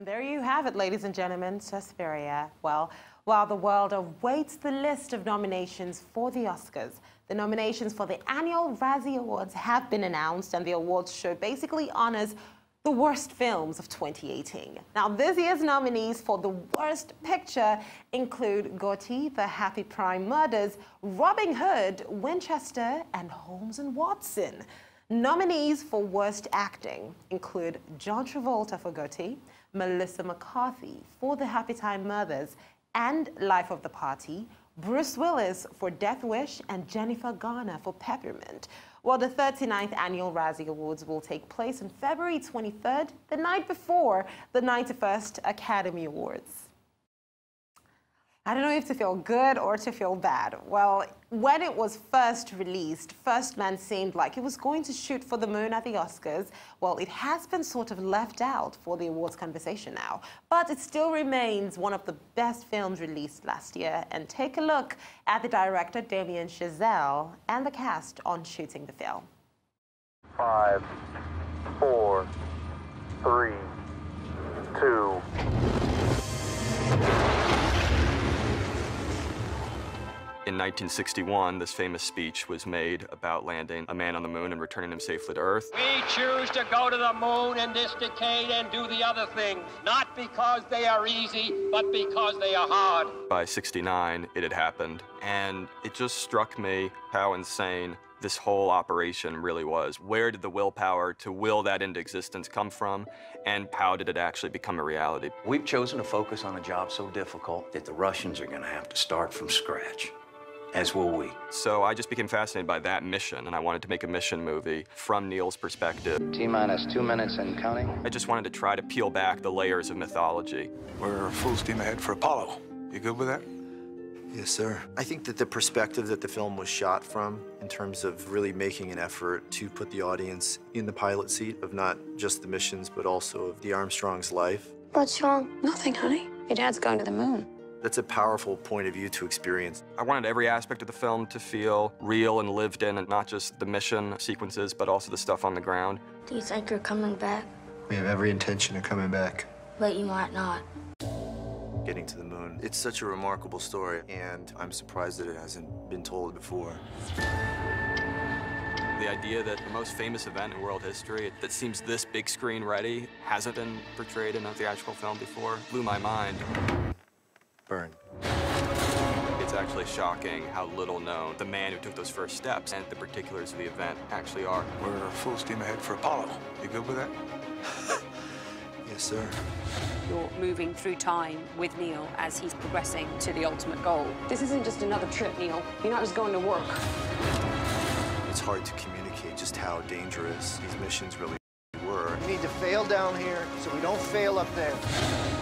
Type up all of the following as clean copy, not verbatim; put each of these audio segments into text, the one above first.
There you have it, ladies and gentlemen, Suspiria. Well, while the world awaits the list of nominations for the Oscars, the nominations for the annual Razzie Awards have been announced, and the awards show basically honors the worst films of 2018. Now, this year's nominees for the Worst Picture include Gotti, The Happy Prime Murders, Robin Hood, Winchester, and Holmes and Watson. Nominees for Worst Acting include John Travolta for Gotti, Melissa McCarthy for The Happy Time Murders and Life of the Party, Bruce Willis for Death Wish, and Jennifer Garner for Peppermint. Well, the 39th Annual Razzie Awards will take place on February 23rd, the night before the 91st Academy Awards. I don't know if to feel good or to feel bad. Well, when it was first released, First Man seemed like it was going to shoot for the moon at the Oscars. Well, it has been sort of left out for the awards conversation now, but it still remains one of the best films released last year. And take a look at the director, Damien Chazelle, and the cast on shooting the film. 5, 4, 3, 2. In 1961, this famous speech was made about landing a man on the moon and returning him safely to Earth. We choose to go to the moon in this decade and do the other things, not because they are easy, but because they are hard. By 69, it had happened, and it just struck me how insane this whole operation really was. Where did the willpower to will that into existence come from, and how did it actually become a reality? We've chosen to focus on a job so difficult that the Russians are going to have to start from scratch. As will we. So I just became fascinated by that mission, and I wanted to make a mission movie from Neil's perspective. T-minus 2 minutes and counting. I just wanted to try to peel back the layers of mythology. We're full steam ahead for Apollo. You good with that? Yes, sir. I think that the perspective that the film was shot from, in terms of really making an effort to put the audience in the pilot seat of not just the missions, but also of the Armstrong's life. What's wrong? Nothing, honey. Your dad's going to the moon. That's a powerful point of view to experience. I wanted every aspect of the film to feel real and lived in, and not just the mission sequences, but also the stuff on the ground. Do you think you're coming back? We have every intention of coming back. But you might not. Getting to the moon, it's such a remarkable story, and I'm surprised that it hasn't been told before. The idea that the most famous event in world history that seems this big screen ready hasn't been portrayed in a theatrical film before blew my mind. Burn. It's actually shocking how little known the man who took those first steps and the particulars of the event actually are. We're full steam ahead for Apollo. You good with that? Yes, sir. You're moving through time with Neil as he's progressing to the ultimate goal. This isn't just another trip, Neil. You're not just going to work. It's hard to communicate just how dangerous these missions really were. We need to fail down here so we don't fail up there.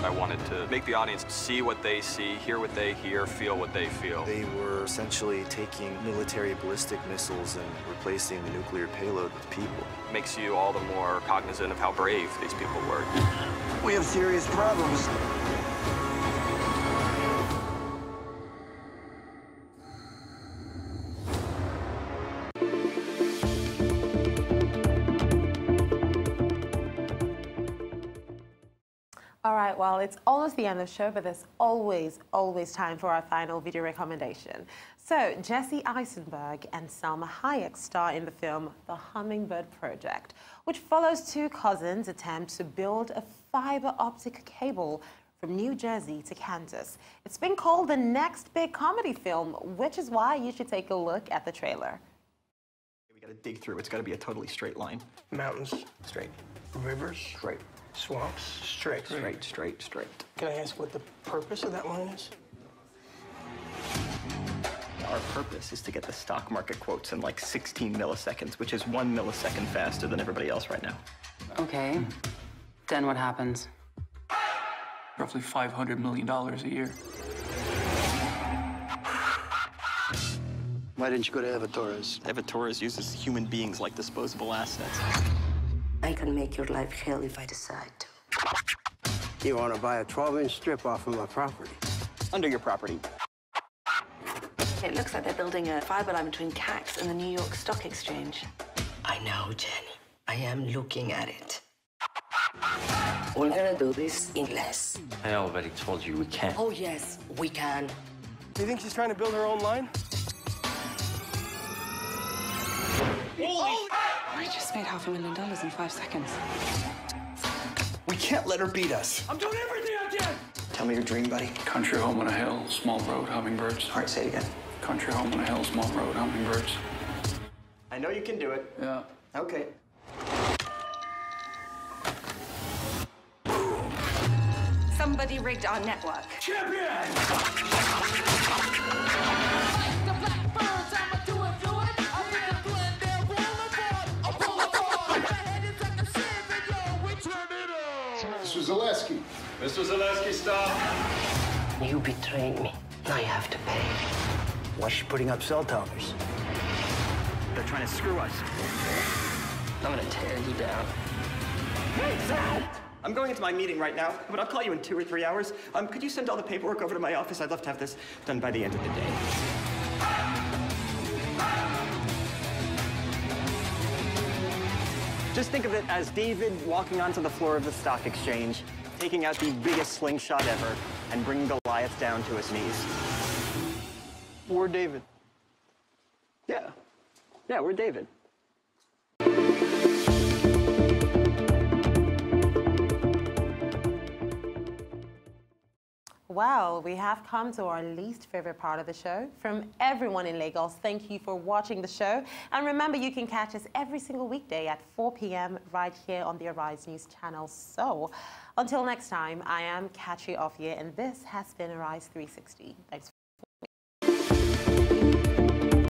I wanted to make the audience see what they see, hear what they hear, feel what they feel. They were essentially taking military ballistic missiles and replacing the nuclear payload with people. It makes you all the more cognizant of how brave these people were. We have serious problems. All right, well, it's almost the end of the show, but there's always time for our final video recommendation. So, Jesse Eisenberg and Salma Hayek star in the film The Hummingbird Project, which follows two cousins' attempt to build a fiber optic cable from New Jersey to Kansas. It's been called the next big comedy film, which is why you should take a look at the trailer. We gotta dig through. It's gotta be a totally straight line. Mountains, Straight. rivers, Straight. swamps, straight. Straight. Can I ask what the purpose of that line is? Our purpose is to get the stock market quotes in like 16 milliseconds, which is 1 millisecond faster than everybody else right now. Okay. Then what happens? Roughly $500 million a year. Why didn't you go to Evatoras? Evatoras uses human beings like disposable assets. I can make your life hell if I decide to. You want to buy a 12-inch strip off of my property? Under your property. It looks like they're building a fiber line between CAX and the New York Stock Exchange. I know, Jenny. I am looking at it. We're gonna do this in less. I already told you we can't. Oh, yes, we can. Do you think she's trying to build her own line? I just made $500,000 in 5 seconds. We can't let her beat us. I'm doing everything I can! Tell me your dream, buddy. Country home on a hill, small road, hummingbirds. All right, say it again. Country home on a hill, small road, hummingbirds. I know you can do it. Yeah. Okay. Somebody rigged our network. Mr. Zaleski. Mr. Zaleski, stop. You betrayed me. Now you have to pay. Why is she putting up cell towers? They're trying to screw us. I'm gonna tear you down. Hey, Sal! I'm going into my meeting right now, but I'll call you in 2 or 3 hours. Could you send all the paperwork over to my office? I'd love to have this done by the end of the day. Just think of it as David walking onto the floor of the stock exchange, taking out the biggest slingshot ever, and bringing Goliath down to his knees. We're David. Yeah. Yeah, we're David. Well, we have come to our least favorite part of the show. From everyone in Lagos, thank you for watching the show. And remember, you can catch us every single weekday at 4 p.m. right here on the Arise News channel. So, until next time, I am Katri Ofye, and this has been Arise 360. Thanks.